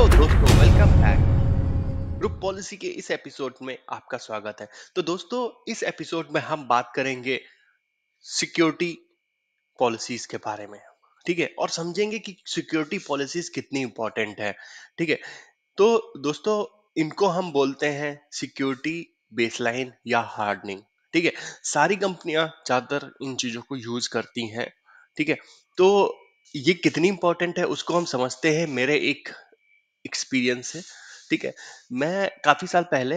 Hello दोस्तों, welcome back. Group policy के इस एपिसोड में आपका स्वागत है। तो दोस्तों, इस एपिसोड में हम बात करेंगे सिक्योरिटी पॉलिसीज के बारे में। ठीक है, और समझेंगे कि सिक्योरिटी पॉलिसीज कितनी इंपॉर्टेंट है। ठीक है, तो दोस्तों, इनको हम बोलते हैं सिक्योरिटी बेसलाइन या हार्डनिंग। ठीक है, सारी कंपनियां ज्यादातर इन चीजों को यूज करती हैं। ठीक है, तो ये कितनी इंपॉर्टेंट है उसको हम समझते हैं मेरे एक एक्सपीरियंस है। ठीक है, मैं काफी साल पहले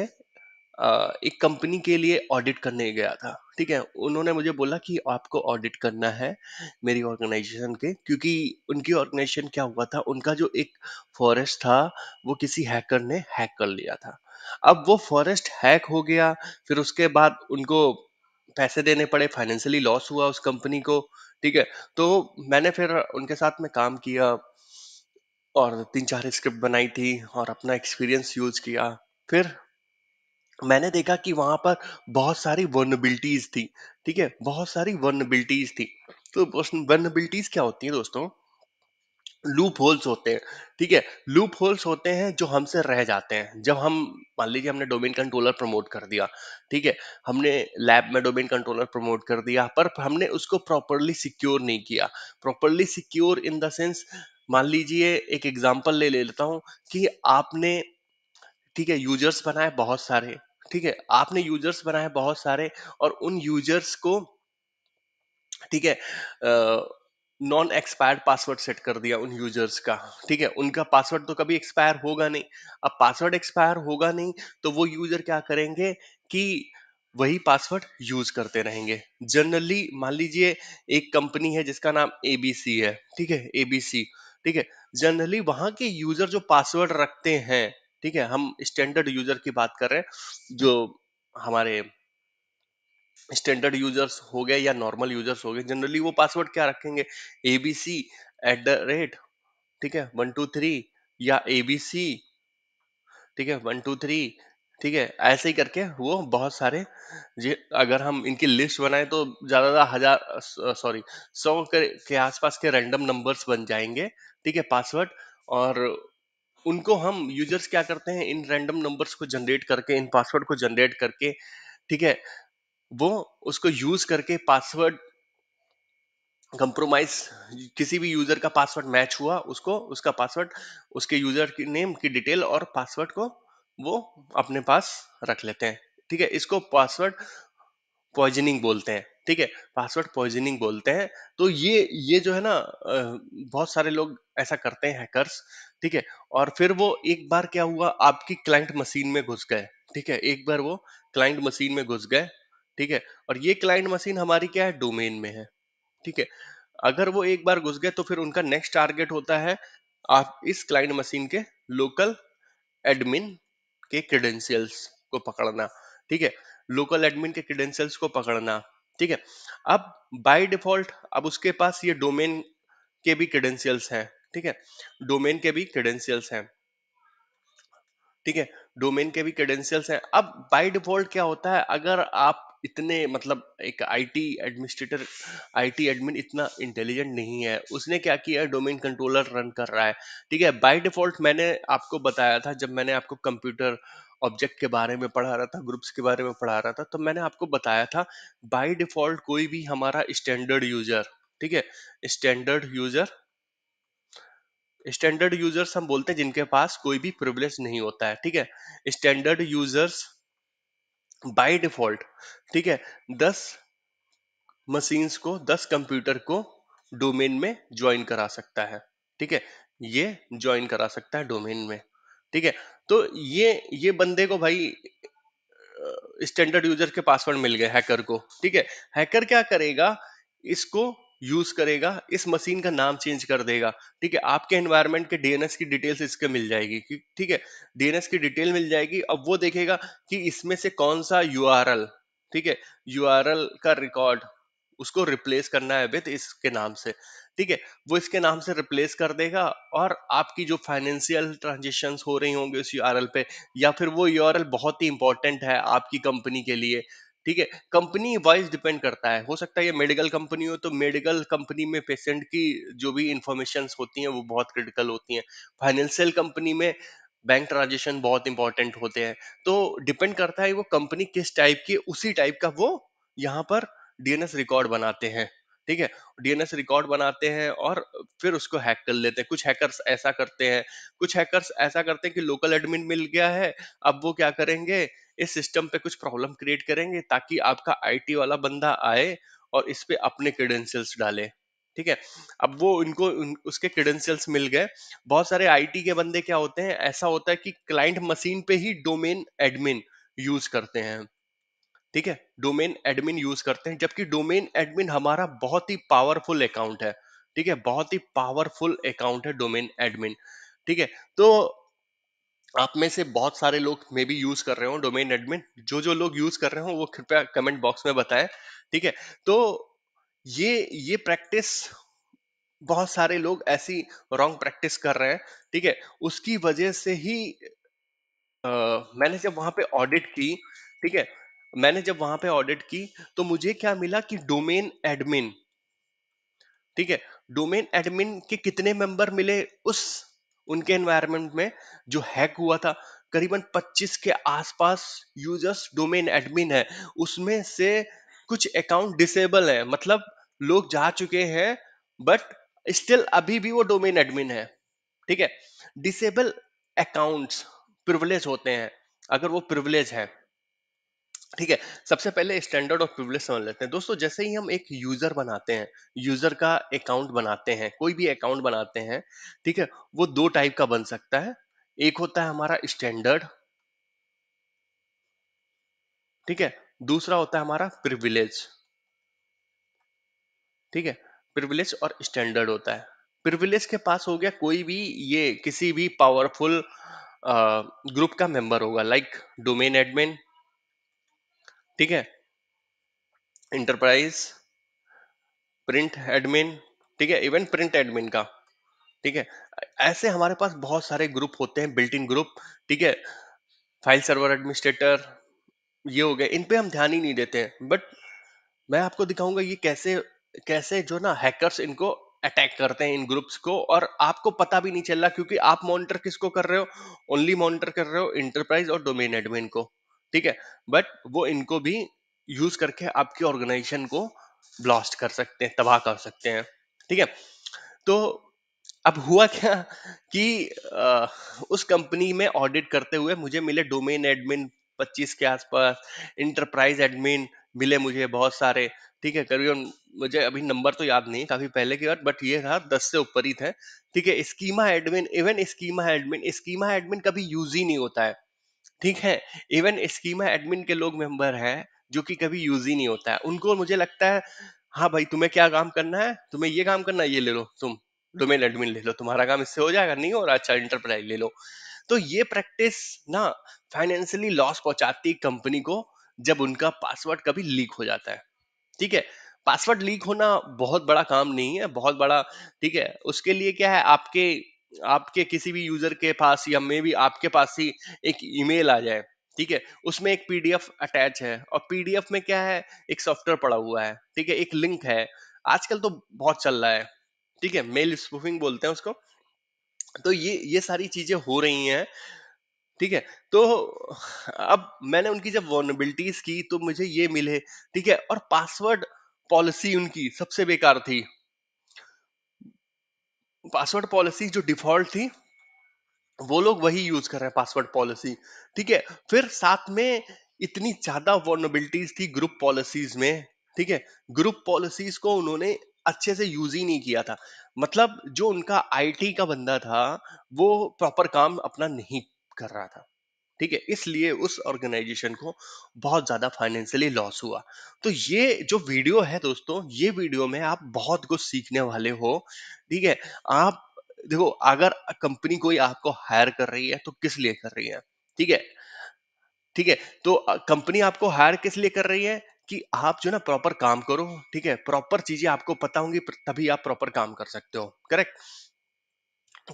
एक कंपनी के लिए ऑडिट करने गया था। ठीक है, उन्होंने मुझे बोला कि आपको ऑडिट करना है मेरी ऑर्गेनाइजेशन के, क्योंकि उनकी ऑर्गेनाइजेशन क्या हुआ था, उनका जो एक फॉरेस्ट था वो किसी हैकर ने हैक कर लिया था। अब वो फॉरेस्ट हैक हो गया, फिर उसके बाद उनको पैसे देने पड़े, फाइनेंशियली लॉस हुआ उस कंपनी को। ठीक है, तो मैंने फिर उनके साथ में काम किया और 3-4 स्क्रिप्ट बनाई थी और अपना एक्सपीरियंस यूज किया। फिर मैंने देखा कि वहां पर बहुत सारी वर्नेबिलिटीज थी। ठीक है, बहुत सारी वर्नेबिलिटीज थी। तो वर्नेबिलिटीज क्या होती है दोस्तों? लूप होल्स होते हैं। ठीक है, लूप होल्स होते हैं जो हमसे रह जाते हैं जब हम, मान लीजिए हमने डोमेन कंट्रोलर प्रमोट कर दिया। ठीक है, हमने लैब में डोमेन कंट्रोलर प्रमोट कर दिया, पर हमने उसको प्रॉपरली सिक्योर नहीं किया। Properly secure in the sense, मान लीजिए एक एग्जांपल ले लेता हूं कि आपने, ठीक है, यूजर्स बनाए बहुत सारे। ठीक है, आपने यूजर्स बनाए बहुत सारे और उन यूजर्स को, ठीक है, नॉन एक्सपायर्ड पासवर्ड सेट कर दिया उन यूजर्स का। ठीक है, उनका पासवर्ड तो कभी एक्सपायर होगा नहीं। अब पासवर्ड एक्सपायर होगा नहीं तो वो यूजर क्या करेंगे कि वही पासवर्ड यूज करते रहेंगे। जनरली मान लीजिए एक कंपनी है जिसका नाम एबीसी है। ठीक है, एबीसी। ठीक है, जनरली वहां के यूजर जो पासवर्ड रखते हैं, ठीक है, हम स्टैंडर्ड यूजर की बात कर रहे हैं, जो हमारे स्टैंडर्ड यूजर्स हो गए या नॉर्मल यूजर्स हो गए, जनरली वो पासवर्ड क्या रखेंगे? ABC@, ठीक है, 123, या ABC, ठीक है, 123। ठीक है, ऐसे ही करके वो बहुत सारे, अगर हम इनकी लिस्ट बनाए तो ज्यादा हजार, सॉरी, 100 के आसपास के रैंडम नंबर्स बन जाएंगे। ठीक है, पासवर्ड। और उनको हम यूजर्स क्या करते हैं, इन रैंडम नंबर्स को जनरेट करके, इन पासवर्ड को जनरेट करके, ठीक है, वो उसको यूज करके पासवर्ड कंप्रोमाइज, किसी भी यूजर का पासवर्ड मैच हुआ, उसको उसका पासवर्ड, उसके यूजर की नेम की डिटेल और पासवर्ड को वो अपने पास रख लेते हैं। ठीक है, इसको पासवर्ड पॉइजनिंग बोलते हैं। ठीक है, पासवर्ड पॉइजनिंग बोलते हैं। तो ये जो है ना, बहुत सारे लोग ऐसा करते हैं, हैकर्स। ठीक है, और फिर वो एक बार क्या हुआ, आपकी क्लाइंट मशीन में घुस गए। ठीक है, एक बार वो क्लाइंट मशीन में घुस गए। ठीक है, और ये क्लाइंट मशीन हमारी क्या है, डोमेन में है। ठीक है, अगर वो एक बार घुस गए तो फिर उनका नेक्स्ट टारगेट होता है आप इस क्लाइंट मशीन के लोकल एडमिन के क्रेडेंशियल्स को पकड़ना। ठीक है, लोकल एडमिन के क्रेडेंशियल्स को पकड़ना। ठीक है, अब बाय डिफॉल्ट अब उसके पास ये डोमेन के भी क्रेडेंशियल्स हैं। ठीक है, डोमेन के भी क्रेडेंशियल्स हैं। ठीक है, डोमेन के भी क्रेडेंशियल्स हैं। अब बाय डिफॉल्ट क्या होता है, अगर आप इतने, मतलब एक आईटी एडमिनिस्ट्रेटर, आईटी एडमिन इतना इंटेलिजेंट नहीं है, उसने क्या किया, डोमेन कंट्रोलर रन कर रहा है। ठीक है, बाय डिफॉल्ट मैंने आपको बताया था, जब मैंने आपको कंप्यूटर ऑब्जेक्ट के बारे में पढ़ा रहा था, ग्रुप्स के बारे में पढ़ा रहा था, तो मैंने आपको बताया था बाय डिफॉल्ट कोई भी हमारा स्टैंडर्ड यूजर, ठीक है, स्टैंडर्ड यूजर, स्टैंडर्ड यूजर्स हम बोलते हैं जिनके पास कोई भी प्रिविलेज नहीं होता है। ठीक है, स्टैंडर्ड यूजर्स बाय डिफॉल्ट, ठीक है, 10 मशीन्स को, 10 कंप्यूटर को डोमेन में ज्वाइन करा सकता है। ठीक है, ये ज्वाइन करा सकता है डोमेन में। ठीक है, तो ये बंदे को भाई स्टैंडर्ड यूजर के पासवर्ड मिल गए हैकर को। ठीक है, हैकर क्या करेगा, इसको यूज करेगा, इस मशीन का नाम चेंज कर देगा। ठीक है, आपके एनवायरनमेंट के डीएनएस की डिटेल्स इसके मिल जाएगी। ठीक है, डीएनएस की डिटेल मिल जाएगी। अब वो देखेगा कि इसमें से कौन सा यूआरएल, ठीक है, यूआरएल का रिकॉर्ड उसको रिप्लेस करना है विद इसके नाम से। ठीक है, वो इसके नाम से रिप्लेस कर देगा, और आपकी जो फाइनेंशियल ट्रांजेक्शन्स हो रही होंगी उस यूआरएल पे, या फिर वो यूआरएल बहुत ही इंपॉर्टेंट है आपकी कंपनी के लिए, ठीक है, कंपनी वाइज डिपेंड करता है, हो सकता है ये मेडिकल कंपनी हो तो मेडिकल कंपनी में पेशेंट की जो भी इंफॉर्मेशन होती हैं वो बहुत क्रिटिकल होती हैं। फाइनेंशियल कंपनी में बैंक ट्रांजेक्शन बहुत इंपॉर्टेंट होते हैं। तो डिपेंड करता है वो कंपनी किस टाइप की, उसी टाइप का वो यहाँ पर डीएनएस रिकॉर्ड बनाते हैं। ठीक है, डीएनएस रिकॉर्ड बनाते हैं और फिर उसको हैक कर लेते हैं। कुछ हैकर्स ऐसा करते हैं, कुछ हैकर्स ऐसा करते हैं कि लोकल एडमिन मिल गया है, अब वो क्या करेंगे, इस सिस्टम पे कुछ प्रॉब्लम क्रिएट करेंगे ताकि आपका आईटी वाला बंदा आए और इस पे अपने क्रेडेंशियल्स डाले। ठीक है, अब वो उसके क्रेडेंशियल्स मिल गए। बहुत सारे आईटी के बंदे क्या होते हैं, ऐसा होता है कि क्लाइंट मशीन पे ही डोमेन एडमिन यूज करते हैं। ठीक है, डोमेन एडमिन यूज करते हैं, जबकि डोमेन एडमिन हमारा बहुत ही पावरफुल अकाउंट है। ठीक है, बहुत ही पावरफुल अकाउंट है डोमेन एडमिन। ठीक है, तो आप में से बहुत सारे लोग मे भी यूज कर रहे हो डोमेन एडमिन। जो जो लोग यूज कर रहे हो वो कृपया कमेंट बॉक्स में बताएं। ठीक है, तो ये प्रैक्टिस बहुत सारे लोग ऐसी रॉन्ग प्रैक्टिस कर रहे हैं। ठीक है, उसकी वजह से ही अ, मैंने जब वहां पे ऑडिट की, ठीक है, मैंने जब वहां पे ऑडिट की तो मुझे क्या मिला कि डोमेन एडमिन, ठीक है, डोमेन एडमिन के कितने मेंबर मिले उस उनके एनवायरनमेंट में जो हैक हुआ था, करीबन 25 के आसपास यूजर्स डोमेन एडमिन है। उसमें से कुछ अकाउंट डिसेबल है, मतलब लोग जा चुके हैं बट स्टिल अभी भी वो डोमेन एडमिन है। ठीक है, डिसेबल अकाउंट्स प्रिविलेज होते हैं, अगर वो प्रिविलेज है। ठीक है, सबसे पहले स्टैंडर्ड ऑफ प्रिविलेज समझ लेते हैं दोस्तों। जैसे ही हम एक यूजर बनाते हैं, यूजर का अकाउंट बनाते हैं, कोई भी अकाउंट बनाते हैं, ठीक है, वो दो टाइप का बन सकता है। एक होता है हमारा स्टैंडर्ड, ठीक है, दूसरा होता है हमारा प्रिविलेज। ठीक है, प्रिविलेज और स्टैंडर्ड होता है। प्रिविलेज के पास हो गया कोई भी, ये किसी भी पावरफुल ग्रुप का मेंबर होगा, लाइक डोमेन एडमिन, ठीक है, इंटरप्राइज, प्रिंट एडमिन, ठीक है, इवन प्रिंट एडमिन का। ठीक है, ऐसे हमारे पास बहुत सारे ग्रुप होते हैं, बिल्ट इन ग्रुप। ठीक है, फाइल सर्वर एडमिनिस्ट्रेटर, ये हो गए, इन पे हम ध्यान ही नहीं देते हैं। बट मैं आपको दिखाऊंगा ये कैसे कैसे जो ना हैकर्स इनको अटैक करते हैं इन ग्रुप्स को, और आपको पता भी नहीं चल रहा, क्योंकि आप मॉनिटर किसको कर रहे हो, ओनली मॉनिटर कर रहे हो इंटरप्राइज और डोमेन एडमिन को। ठीक है, बट वो इनको भी यूज करके आपकी ऑर्गेनाइजेशन को ब्लास्ट कर सकते हैं, तबाह कर सकते हैं। ठीक है, तो अब हुआ क्या कि उस कंपनी में ऑडिट करते हुए मुझे मिले डोमेन एडमिन 25 के आसपास, इंटरप्राइज एडमिन मिले मुझे बहुत सारे। ठीक है, करीबन, मुझे अभी नंबर तो याद नहीं, काफी पहले की बात, बट ये था 10 से ऊपर ही थे। ठीक है, schema admin, even schema admin कभी यूज ही नहीं होता है। ठीक है, इवन स्कीमा एडमिन के लोग मेंबर हैं जो कि कभी यूज ही नहीं होता है। उनको मुझे लगता है, हाँ भाई तुम्हें क्या काम करना है, तुम्हें ये काम करना है, ये ले लो, तुम डोमेन एडमिन ले लो, तुम्हारा काम इससे हो जाएगा, नहीं हो रहा, अच्छा इंटरप्राइज ले लो। तो ये प्रैक्टिस ना फाइनेंशियली लॉस पहुंचाती कंपनी को, जब उनका पासवर्ड कभी लीक हो जाता है। ठीक है, पासवर्ड लीक होना बहुत बड़ा काम नहीं है, बहुत बड़ा। ठीक है, उसके लिए क्या है, आपके आपके किसी भी यूजर के पास या मे भी आपके पास ही एक ईमेल आ जाए। ठीक है, उसमें एक पीडीएफ अटैच है, और पीडीएफ में क्या है, एक सॉफ्टवेयर पड़ा हुआ है। ठीक है, एक लिंक है, आजकल तो बहुत चल रहा है। ठीक है, मेल स्पूफिंग बोलते हैं उसको। तो ये सारी चीजें हो रही हैं। ठीक है, तो अब मैंने उनकी जब वनरेबिलिटीज की तो मुझे ये मिले। ठीक है, और पासवर्ड पॉलिसी उनकी सबसे बेकार थी। पासवर्ड पॉलिसी जो डिफॉल्ट थी, वो लोग वही यूज कर रहे हैं पासवर्ड पॉलिसी। ठीक है, फिर साथ में इतनी ज्यादा वनरेबिलिटीज थी ग्रुप पॉलिसीज में। ठीक है, ग्रुप पॉलिसीज को उन्होंने अच्छे से यूज ही नहीं किया था। मतलब जो उनका आईटी का बंदा था, वो प्रॉपर काम अपना नहीं कर रहा था। ठीक है, इसलिए उस ऑर्गेनाइजेशन को बहुत ज्यादा फाइनेंशियली लॉस हुआ। तो ये जो वीडियो है दोस्तों, ये वीडियो में आप बहुत कुछ सीखने वाले हो। ठीक है, आप देखो, अगर कंपनी कोई आपको हायर कर रही है तो किस लिए कर रही है। ठीक है, ठीक है, तो कंपनी आपको हायर किस लिए कर रही है, कि आप जो ना प्रॉपर काम करो। ठीक है, प्रॉपर चीजें आपको पता होंगी, तभी आप प्रॉपर काम कर सकते हो, करेक्ट।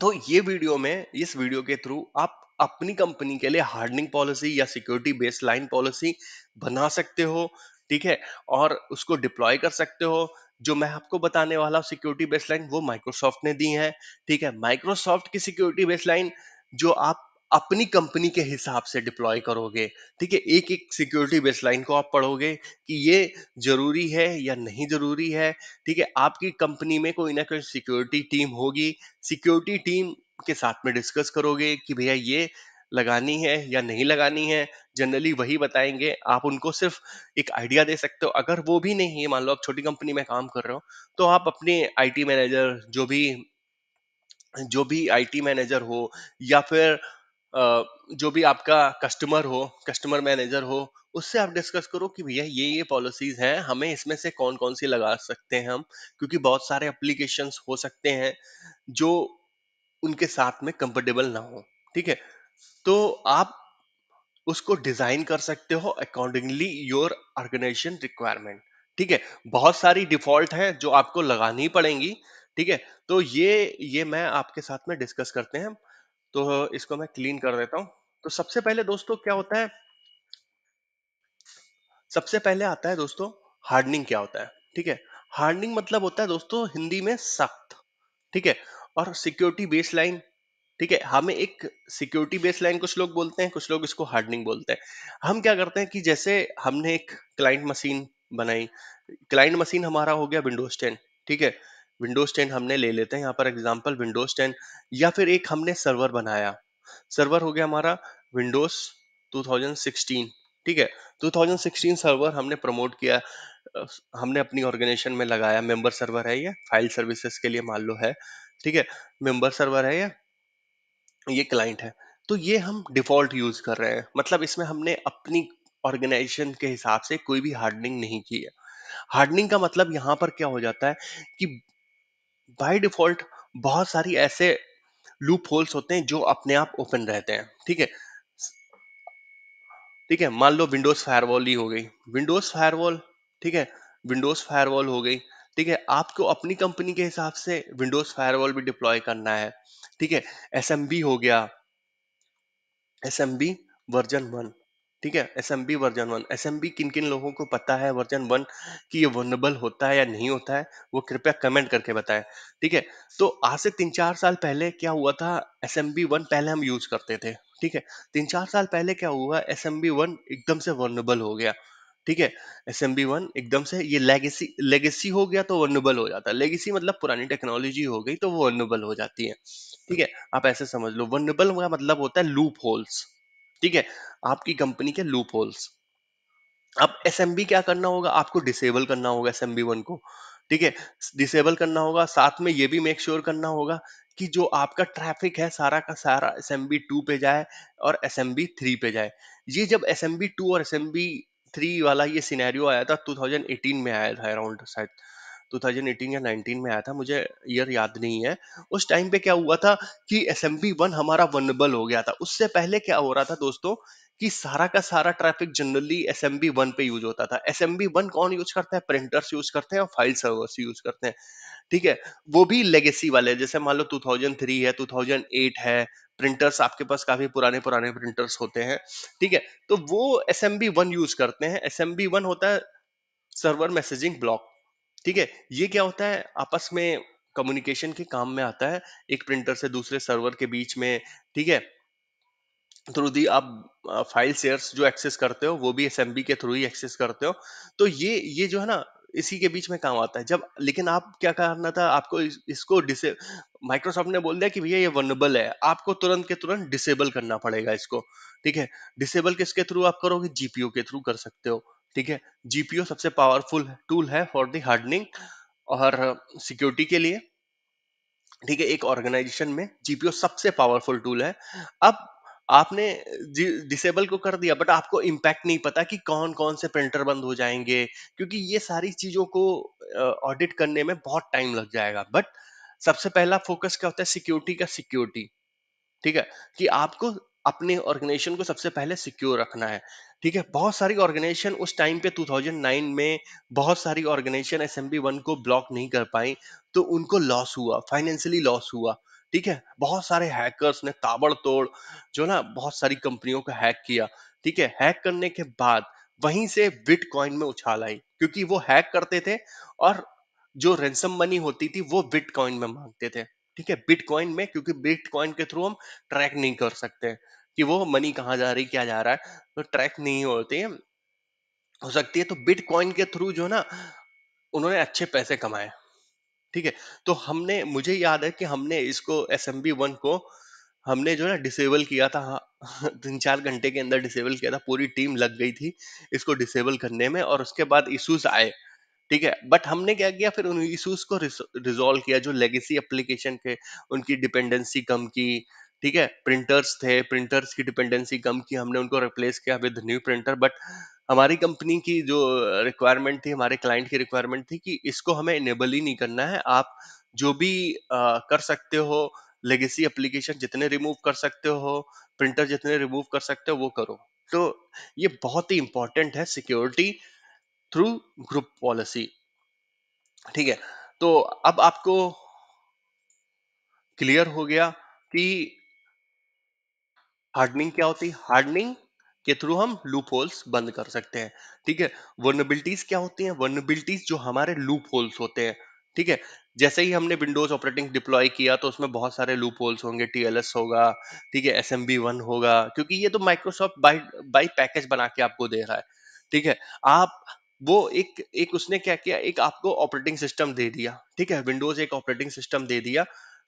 तो ये वीडियो में, इस वीडियो के थ्रू आप अपनी कंपनी के लिए हार्डनिंग पॉलिसी या सिक्योरिटी बेसलाइन पॉलिसी बना सकते हो, ठीक है, और उसको डिप्लॉय कर सकते हो। जो मैं आपको बताने वाला हूँ सिक्योरिटी बेसलाइन, वो माइक्रोसॉफ्ट ने दी है, ठीक है। माइक्रोसॉफ्ट की सिक्योरिटी बेसलाइन जो आप अपनी कंपनी के हिसाब से डिप्लॉय करोगे, ठीक है। एक एक सिक्योरिटी बेसलाइन को आप पढ़ोगे कि ये जरूरी है या नहीं जरूरी है, ठीक है। आपकी कंपनी में कोई ना कोई सिक्योरिटी टीम होगी, सिक्योरिटी टीम के साथ में डिस्कस करोगे कि भैया ये लगानी है या नहीं लगानी है। जनरली वही बताएंगे, आप उनको सिर्फ एक आइडिया दे सकते हो। अगर वो भी नहीं है, मान लो आप छोटी कंपनी में काम कर रहे हो, तो आप अपने आईटी मैनेजर, जो भी आईटी मैनेजर हो, या फिर जो भी आपका कस्टमर हो, कस्टमर मैनेजर हो, उससे आप डिस्कस करो कि भैया ये पॉलिसीज हैं, हमें इसमें से कौन कौन सी लगा सकते हैं हम, क्योंकि बहुत सारे एप्लीकेशंस हो सकते हैं जो उनके साथ में कंफर्टेबल ना हो, ठीक है। तो आप उसको डिजाइन कर सकते हो अकॉर्डिंगली योर ऑर्गेनाइजेशन रिक्वायरमेंट, ठीक है। बहुत सारी डिफॉल्ट है जो आपको लगानी पड़ेंगी, ठीक है। तो ये मैं आपके साथ में डिस्कस करते हैं। तो इसको मैं क्लीन कर देता हूँ। तो सबसे पहले दोस्तों क्या होता है, सबसे पहले आता है दोस्तों हार्डनिंग क्या होता है, ठीक है। हार्डनिंग मतलब होता है दोस्तों हिंदी में सख्त, ठीक है। और सिक्योरिटी बेसलाइन, ठीक है, हमें एक सिक्योरिटी बेसलाइन कुछ लोग बोलते हैं, कुछ लोग इसको हार्डनिंग बोलते हैं। हम क्या करते हैं कि जैसे हमने एक क्लाइंट मशीन बनाई, क्लाइंट मशीन हमारा हो गया विंडोज 10, ठीक है। विंडोज 10 हमने ले लेते हैं यहाँ पर एग्जांपल, विंडोज 10। या फिर एक हमने सर्वर बनाया, सर्वर हो गया हमारा विंडोज 2016, ठीक है। 2016 सर्वर हमने प्रमोट किया, अ, हमने अपनी ऑर्गेनाइजेशन में लगाया, मेंबर सर्वर है ये, फाइल सर्विसेज के लिए मान लो है, ठीक है। मेंबर सर्वर है ये क्लाइंट है। तो ये हम डिफॉल्ट यूज कर रहे हैं, मतलब इसमें हमने अपनी ऑर्गेनाइजेशन के हिसाब से कोई भी हार्डनिंग नहीं की है। हार्डनिंग का मतलब यहाँ पर क्या हो जाता है कि बाय डिफॉल्ट बहुत सारी ऐसे लूप होल्स होते हैं जो अपने आप ओपन रहते हैं, ठीक है। ठीक है, मान लो विंडोज फायरवॉल ही हो गई, विंडोज फायरवॉल, ठीक है। विंडोज फायरवॉल हो गई, ठीक है। आपको अपनी कंपनी के हिसाब से विंडोज फायरवॉल भी डिप्लॉय करना है, ठीक है। एसएमबी हो गया, एसएमबी वर्जन 1, ठीक है। एसएमबी वर्जन 1, एसएमबी किन किन लोगों को पता है वर्जन 1 कि ये वनरेबल होता है या नहीं होता है, वो कृपया कमेंट करके बताएं, ठीक है। तो आज से 3-4 साल पहले क्या हुआ था, एसएमबी 1 पहले हम यूज करते थे, ठीक है। 3-4 साल पहले क्या हुआ, एसएमबी 1 एकदम से वर्नेबल हो गया, ठीक है। एसएमबी 1 एकदम से ये लेगेसी लेगेसी हो गया तो वर्नेबल हो जाता है, लेगेसी मतलब पुरानी टेक्नोलॉजी हो गई तो वो वर्नेबल हो जाती है, ठीक है। आप ऐसे समझ लो, वनरेबल का मतलब होता है लूप होल्स, ठीक है। आपकी कंपनी के लूप होल्स। अब एसएमबी क्या करना होगा, आपको डिसेबल करना होगा एसएमबी 1 को, ठीक है। डिसेबल करना होगा, साथ में ये भी मेक श्योर करना होगा कि जो आपका ट्रैफिक है सारा का सारा एसएमबी 2 पे जाए और एसएमबी 3 पे जाए। ये जब एसएमबी 2 और एसएमबी 3 वाला ये सिनेरियो आया था, 2018 में आया था अराउंड, शायद 2018 या 19 में आया था, मुझे ईयर याद नहीं है। उस टाइम पे क्या हुआ था कि एसएमबी 1 हमारा वनरेबल हो गया था। उससे पहले क्या हो रहा था दोस्तों कि सारा का सारा ट्रैफिक जनरली एसएमबी 1 पे यूज होता था। एसएमबी 1 कौन यूज करता है, प्रिंटर्स यूज करते हैं और फाइल सर्वर्स यूज करते हैं, ठीक है। वो भी लेगेसी वाले, जैसे मान लो 2003 है, 2008 है, प्रिंटर्स आपके पास काफी पुराने पुराने प्रिंटर्स होते हैं, ठीक है। तो वो एसएमबी 1 यूज करते हैं। एसएमबी 1 होता है सर्वर मैसेजिंग ब्लॉक, ठीक है। ये क्या होता है, आपस में कम्युनिकेशन के काम में आता है, एक प्रिंटर से दूसरे सर्वर के बीच में, ठीक है। थ्रू दी आप फाइल शेयर्स जो एक्सेस करते हो वो भी एसएमबी के थ्रू ही एक्सेस करते हो। तो ये जो है ना, इसी के बीच में काम आता है जब। लेकिन आप क्या करना था, आपको इसको डिसे माइक्रोसॉफ्ट ने बोल दिया कि भैया ये वनरेबल है, आपको तुरंत के तुरंत डिसेबल करना पड़ेगा इसको, ठीक है। डिसेबल किसके थ्रू आप करोगे, जीपीयू के थ्रू कर सकते हो, ठीक है। जीपीयू सबसे पावरफुल टूल है फॉर द हार्डनिंग और सिक्योरिटी के लिए, ठीक है। एक ऑर्गेनाइजेशन में जीपीयू सबसे पावरफुल टूल है। अब आपने डिसेबल को कर दिया, बट आपको इम्पैक्ट नहीं पता कि कौन कौन से प्रिंटर बंद हो जाएंगे, क्योंकि ये सारी चीजों को ऑडिट करने में बहुत टाइम लग जाएगा। बट सबसे पहला फोकस क्या होता है, सिक्योरिटी का, सिक्योरिटी, ठीक है। कि आपको अपने ऑर्गेनाइजेशन को सबसे पहले सिक्योर रखना है, ठीक है। बहुत सारी ऑर्गेनाइजेशन उस टाइम पे 2009 में बहुत सारी ऑर्गेनाइजेशन एसएमबी 1 को ब्लॉक नहीं कर पाई, तो उनको लॉस हुआ, फाइनेंशियली लॉस हुआ, ठीक है, बहुत सारे हैकर्स ने ताबड़तोड़ जो ना बहुत सारी कंपनियों को हैक किया। ठीक है, हैक करने के बाद वहीं से बिटकॉइन में उछाल आई, क्योंकि वो हैक करते थे और जो रैंसम मनी होती थी वो बिटकॉइन में मांगते थे। ठीक है, बिटकॉइन में, क्योंकि बिटकॉइन के थ्रू हम ट्रैक नहीं कर सकते कि वो मनी कहाँ जा रही, क्या जा रहा है, तो ट्रैक नहीं होते हैं, हो सकती है। तो बिटकॉइन के थ्रू जो ना उन्होंने अच्छे पैसे कमाए। ठीक है, तो हमने, मुझे याद है कि हमने इसको SMB1 को हमने जो है डिसेबल किया था, हाँ, 3-4 घंटे के अंदर डिसेबल किया था, पूरी टीम लग गई थी इसको डिसेबल करने में, और उसके बाद इश्यूज आए। ठीक है, बट हमने क्या किया, फिर उन इश्यूज को रिजॉल्व किया, जो लेगेसी एप्लीकेशन के उनकी डिपेंडेंसी कम की। ठीक है, प्रिंटर्स थे, प्रिंटर्स की डिपेंडेंसी कम की, हमने उनको रिप्लेस किया विद न्यू प्रिंटर। बट हमारी कंपनी की जो रिक्वायरमेंट थी, हमारे क्लाइंट की रिक्वायरमेंट थी कि इसको हमें इनेबल ही नहीं करना है, आप जो भी कर सकते हो, लेगेसी एप्लीकेशन जितने रिमूव कर सकते हो, प्रिंटर जितने रिमूव कर सकते हो वो करो। तो ये बहुत ही इंपॉर्टेंट है, सिक्योरिटी थ्रू ग्रुप पॉलिसी। ठीक है, तो अब आपको क्लियर हो गया कि हार्डनिंग क्या होती है। हार्डनिंग के थ्रू हम लूप होल्स बंद कर सकते हैं। ठीक है, वर्नेबिलिटीज क्या होती हैं। वर्नेबिलिटीज जो हमारे लूप होल्स होते हैं। ठीक है, जैसे ही हमने विंडोज ऑपरेटिंग डिप्लॉय किया तो उसमें बहुत सारे लूप होल्स होंगे, TLS होगा, ठीक है, SMB1 होगा, क्योंकि ये तो माइक्रोसॉफ्ट बाई बाई पैकेज बना के आपको दे रहा है। ठीक है, आप वो एक एक उसने क्या किया, एक आपको ऑपरेटिंग सिस्टम दे दिया। ठीक है, विंडोज एक ऑपरेटिंग सिस्टम दे दिया।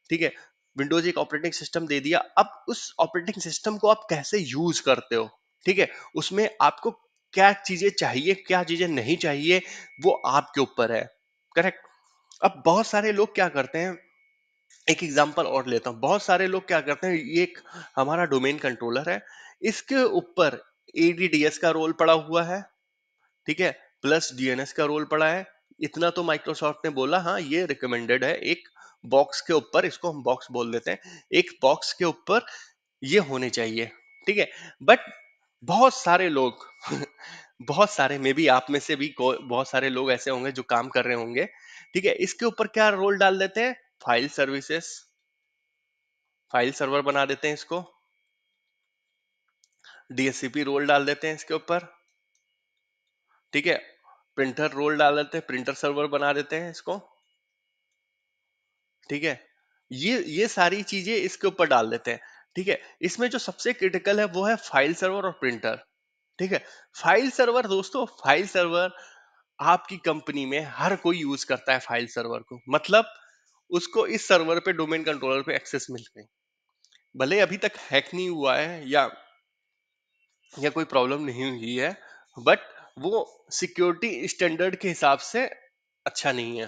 ठीक है, विंडोज एक ऑपरेटिंग सिस्टम दे दिया। अब उस ऑपरेटिंग सिस्टम को आप कैसे यूज करते हो, ठीक है, उसमें आपको क्या चीजें चाहिए, क्या चीजें नहीं चाहिए, वो आपके ऊपर है। करेक्ट। अब बहुत सारे लोग क्या करते हैं, एक एग्जांपल और लेता हूं, बहुत सारे लोग क्या करते हैं, ये एक हमारा डोमेन कंट्रोलर है, इसके ऊपर ADDS का रोल पड़ा हुआ है। ठीक है, प्लस DNS का रोल पड़ा है। इतना तो माइक्रोसॉफ्ट ने बोला, हाँ ये रिकमेंडेड है, एक बॉक्स के ऊपर, इसको हम बॉक्स बोल देते हैं, एक बॉक्स के ऊपर ये होने चाहिए। ठीक है, बट बहुत सारे लोग बहुत सारे, मे बी आप में से भी बहुत सारे लोग ऐसे होंगे जो काम कर रहे होंगे। ठीक है, इसके ऊपर क्या रोल डाल देते हैं, फाइल सर्विसेज, फाइल सर्वर बना देते हैं इसको, DHCP रोल डाल देते हैं इसके ऊपर। ठीक है, प्रिंटर रोल डाल देते हैं, प्रिंटर सर्वर बना देते हैं इसको। ठीक है, ये सारी चीजें इसके ऊपर डाल देते हैं। ठीक है, इसमें जो सबसे क्रिटिकल है वो है फाइल सर्वर और प्रिंटर। ठीक है, फाइल सर्वर दोस्तों, फाइल सर्वर आपकी कंपनी में हर कोई यूज करता है फाइल सर्वर को, मतलब उसको इस सर्वर पे, डोमेन कंट्रोलर पे एक्सेस मिल गई। भले अभी तक हैक नहीं हुआ है या कोई प्रॉब्लम नहीं हुई है, बट वो सिक्योरिटी स्टैंडर्ड के हिसाब से अच्छा नहीं है।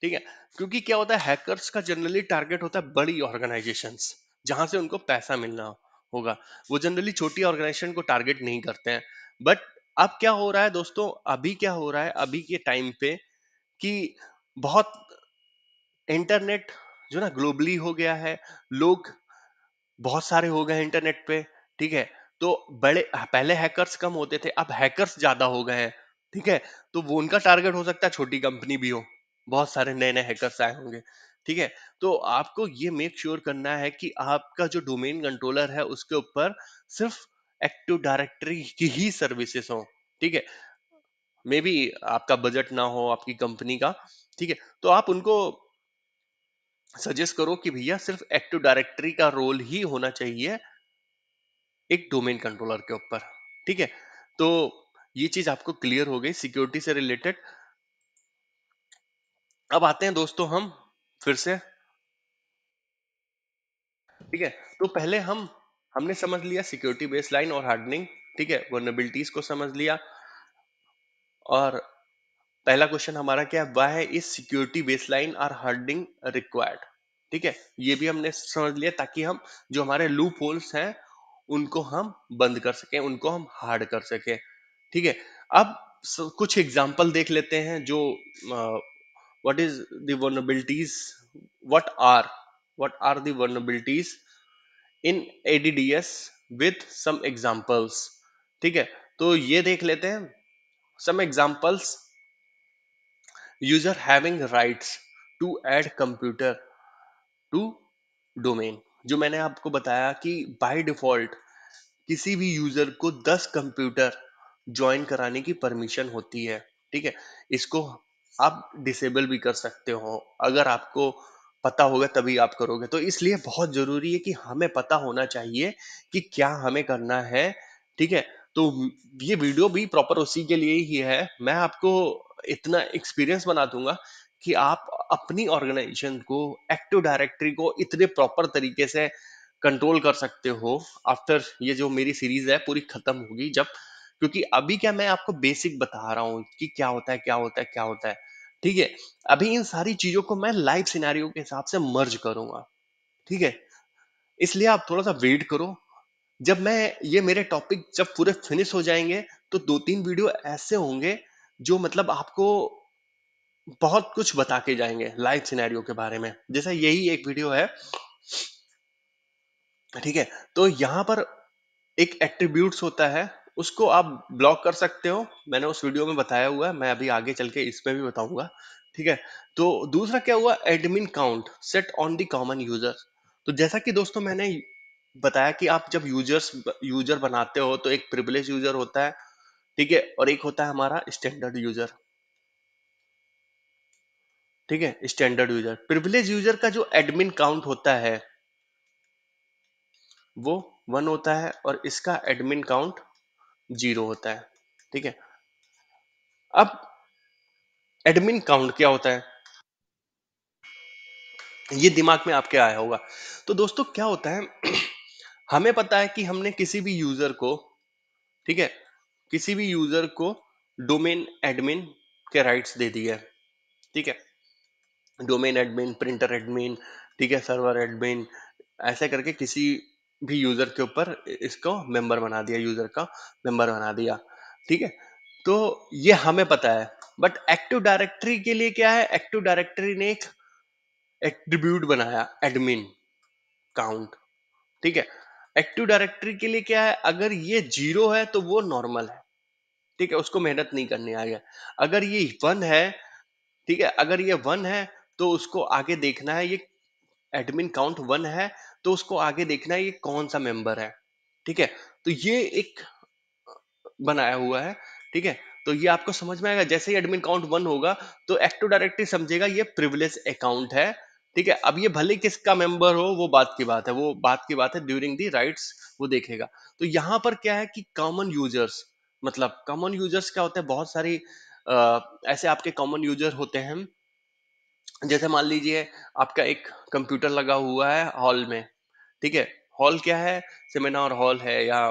ठीक है, क्योंकि क्या होता है, हैकर्स का जनरली टारगेट होता है बड़ी ऑर्गेनाइजेशंस, जहां से उनको पैसा मिलना होगा। वो जनरली छोटी ऑर्गेनाइजेशन को टारगेट नहीं करते हैं। बट अब क्या हो रहा है दोस्तों, अभी क्या हो रहा है, अभी के टाइम पे, कि बहुत इंटरनेट जो ना ग्लोबली हो गया है, लोग बहुत सारे हो गए हैं इंटरनेट पे। ठीक है, तो बड़े, पहले हैकर्स कम होते थे, अब हैकर्स ज्यादा हो गए हैं। ठीक है, तो वो उनका टारगेट हो सकता है छोटी कंपनी भी हो, बहुत सारे नए नए हैकर्स आए होंगे। ठीक है, तो आपको ये मेक श्योर करना है कि आपका जो डोमेन कंट्रोलर है उसके ऊपर सिर्फ एक्टिव डायरेक्टरी की ही सर्विसेज हो। ठीक है, मे बी आपका बजट ना हो आपकी कंपनी का। ठीक है, तो आप उनको सजेस्ट करो कि भैया सिर्फ एक्टिव डायरेक्टरी का रोल ही होना चाहिए एक डोमेन कंट्रोलर के ऊपर। ठीक है, तो ये चीज आपको क्लियर हो गई सिक्योरिटी से रिलेटेड। अब आते हैं दोस्तों हम फिर से। ठीक है, तो पहले हमने समझ लिया सिक्योरिटी बेसलाइन और हार्डनिंग। ठीक है, वर्नेबिलिटीज को समझ लिया, और पहला क्वेश्चन हमारा क्या है, वाई इज सिक्योरिटी बेसलाइन और हार्डनिंग रिक्वायर्ड। ठीक है, ये भी हमने समझ लिया, ताकि हम जो हमारे लूप होल्स हैं उनको हम बंद कर सकें, उनको हम हार्ड कर सकें। ठीक है, अब कुछ एग्जांपल देख लेते हैं, जो what is the vulnerabilities, what are what are the vulnerabilities in ADDS with some examples। ठीक है, तो ये देख लेते हैं some examples। user having rights to add computer to domain, जो मैंने आपको बताया कि बाय डिफॉल्ट किसी भी यूजर को 10 कंप्यूटर ज्वाइन कराने की परमिशन होती है। ठीक है, इसको आप डिसेबल भी कर सकते हो, अगर आपको पता होगा तभी आप करोगे। तो इसलिए बहुत जरूरी है कि हमें पता होना चाहिए कि क्या हमें करना है। ठीक है, तो ये वीडियो भी प्रॉपर उसी के लिए ही है। मैं आपको इतना एक्सपीरियंस बना दूंगा कि आप अपनी ऑर्गेनाइजेशन को, एक्टिव डायरेक्टरी को इतने प्रॉपर तरीके से कंट्रोल कर सकते हो आफ्टर ये जो मेरी सीरीज है पूरी खत्म होगी जब। क्योंकि अभी क्या मैं आपको बेसिक बता रहा हूँ कि क्या होता है क्या होता है क्या होता है। ठीक है, अभी इन सारी चीजों को मैं लाइव सिनेरियो के हिसाब से मर्ज करूंगा। ठीक है, इसलिए आप थोड़ा सा वेट करो। जब मैं ये मेरे टॉपिक जब पूरे फिनिश हो जाएंगे तो 2-3 वीडियो ऐसे होंगे जो मतलब आपको बहुत कुछ बता के जाएंगे लाइव सिनेरियो के बारे में। जैसा यही एक वीडियो है। ठीक है, तो यहाँ पर एक एट्रीब्यूट्स होता है, उसको आप ब्लॉक कर सकते हो। मैंने उस वीडियो में बताया हुआ है, मैं अभी आगे चल के इसमें भी बताऊंगा। ठीक है, तो दूसरा क्या हुआ, admin count set on the common user. तो जैसा कि दोस्तों मैंने बताया कि आप जब यूजर बनाते हो तो एक प्रिविलेज यूजर होता है। ठीक है, और एक होता है हमारा स्टैंडर्ड यूजर। ठीक है, स्टैंडर्ड यूजर, प्रिविलेज यूजर का जो एडमिन काउंट होता है वो 1 होता है और इसका एडमिन काउंट 0 होता है। ठीक है, अब एडमिन काउंट क्या होता है, ये दिमाग में आपके आया होगा। तो दोस्तों क्या होता है हमें पता है कि हमने किसी भी यूजर को, ठीक है, किसी भी यूजर को डोमेन एडमिन के राइट्स दे दिए। ठीक है, डोमेन एडमिन, प्रिंटर एडमिन, ठीक है, सर्वर एडमिन, ऐसे करके किसी भी यूजर के ऊपर इसको मेंबर बना दिया, यूजर का मेंबर बना दिया। ठीक है, तो ये हमें पता है। बट एक्टिव डायरेक्टरी के लिए क्या है, एक्टिव डायरेक्टरी ने एक एट्रीब्यूट बनाया, एडमिन काउंट। ठीक है, एक्टिव डायरेक्टरी के लिए क्या है, अगर ये 0 है तो वो नॉर्मल है। ठीक है, उसको मेहनत नहीं करनी आगे। अगर ये 1 है, ठीक है, अगर ये 1 है तो उसको आगे देखना है, ये एडमिन काउंट 1 है तो उसको आगे देखना है ये कौन सा मेंबर है। ठीक है, तो ये एक बनाया हुआ है। ठीक है, तो ये आपको समझ में आएगा, जैसे ही एडमिन काउंट 1 होगा तो एक्टिव डायरेक्टरी समझेगा ये प्रिविलेज अकाउंट है। ठीक है, अब ये भले किसका मेंबर हो वो बात की बात है, वो बात की बात है, ड्यूरिंग दी राइट्स वो देखेगा। तो यहाँ पर क्या है कि कॉमन यूजर्स, मतलब कॉमन यूजर्स क्या होते हैं, बहुत सारी ऐसे आपके कॉमन यूजर होते हैं। जैसे मान लीजिए आपका एक कंप्यूटर लगा हुआ है हॉल में। ठीक है, हॉल क्या है, सेमिनार हॉल है या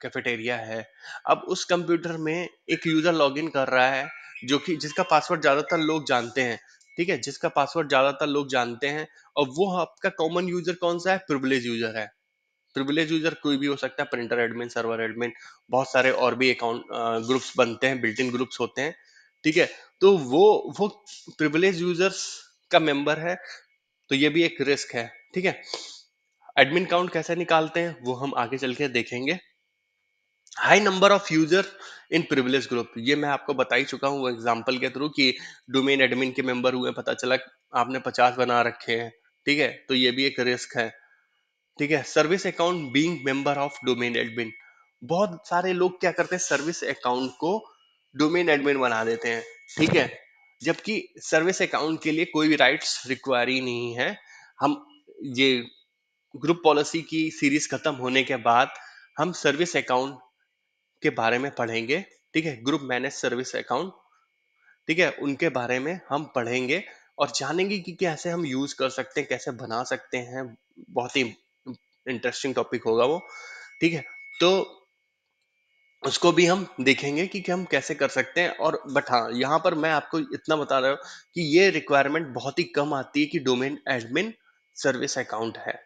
कैफेटेरिया है। अब उस कंप्यूटर में एक यूजर लॉगिन कर रहा है जो कि जिसका पासवर्ड ज्यादातर लोग जानते हैं। ठीक है, जिसका पासवर्ड ज्यादातर लोग जानते हैं, और वो आपका कॉमन यूजर कौन सा है, प्रिविलेज यूजर है। प्रिविलेज यूजर कोई भी हो सकता है, प्रिंटर एडमिन, सर्वर एडमिन, बहुत सारे और भी अकाउंट ग्रुप्स बनते हैं, बिल्ट इन ग्रुप्स होते हैं। ठीक है, तो वो प्रिविलेज यूजर्स का मेंबर है। तो ये भी एक रिस्क है। ठीक है, एडमिन काउंट कैसे निकालते हैं वो हम आगे चल के देखेंगे। High number of user in privilege group, ये मैं आपको बता ही चुका हूँ एग्जांपल के थ्रू कि डोमेन एडमिन के मेंबर हुए, पता चला आपने 50 बना रखे हैं। ठीक है, तो ये भी एक रिस्क है। ठीक है, service account being member of domain admin, बहुत सारे लोग क्या करते हैं, सर्विस अकाउंट को डोमेन एडमिन बना देते हैं। ठीक है, जबकि सर्विस अकाउंट के लिए कोई भी राइट्स रिक्वायर ही नहीं है। हम ये ग्रुप पॉलिसी की सीरीज खत्म होने के बाद हम सर्विस अकाउंट के बारे में पढ़ेंगे। ठीक है, ग्रुप मैनेज सर्विस अकाउंट, ठीक है, उनके बारे में हम पढ़ेंगे और जानेंगे कि कैसे हम यूज कर सकते हैं, कैसे बना सकते हैं। बहुत ही इंटरेस्टिंग टॉपिक होगा वो। ठीक है, तो उसको भी हम देखेंगे कि हम कैसे कर सकते हैं। और बट हाँ, यहाँ पर मैं आपको इतना बता रहा हूँ कि ये रिक्वायरमेंट बहुत ही कम आती है कि डोमेन एडमिन सर्विस अकाउंट है।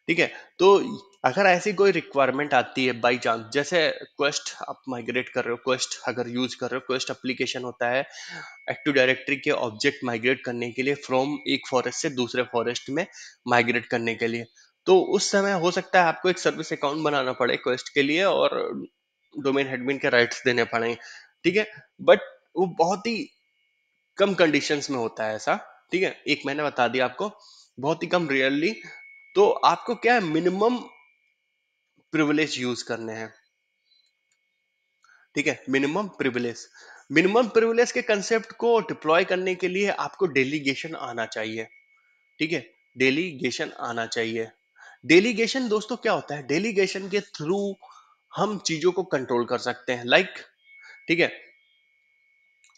ठीक है, तो अगर ऐसी कोई रिक्वायरमेंट आती है बाई चांस, जैसे क्वेस्ट आप माइग्रेट कर रहे हो, क्वेस्ट अगर यूज कर रहे हो, क्वेस्ट एप्लीकेशन होता है एक्टिव डायरेक्टरी के ऑब्जेक्ट माइग्रेट करने के लिए, फ्रॉम एक फॉरेस्ट से दूसरे फॉरेस्ट में माइग्रेट करने के लिए। तो उस समय हो सकता है आपको एक सर्विस अकाउंट बनाना पड़े क्वेस्ट के लिए और डोमेन एडमिन के राइट्स देने पड़े। ठीक है, बट वो बहुत ही कम कंडीशंस में होता है ऐसा। ठीक है, एक मैंने बता दिया आपको। बहुत ही कम, रेयरली। तो आपको क्या है, मिनिमम प्रिविलेज यूज करने हैं। ठीक है, मिनिमम प्रिविलेज के कंसेप्ट को डिप्लॉय करने के लिए आपको डेलीगेशन आना चाहिए। ठीक है, डेलीगेशन आना चाहिए। डेलीगेशन दोस्तों क्या होता है, डेलीगेशन के थ्रू हम चीजों को कंट्रोल कर सकते हैं। ठीक है,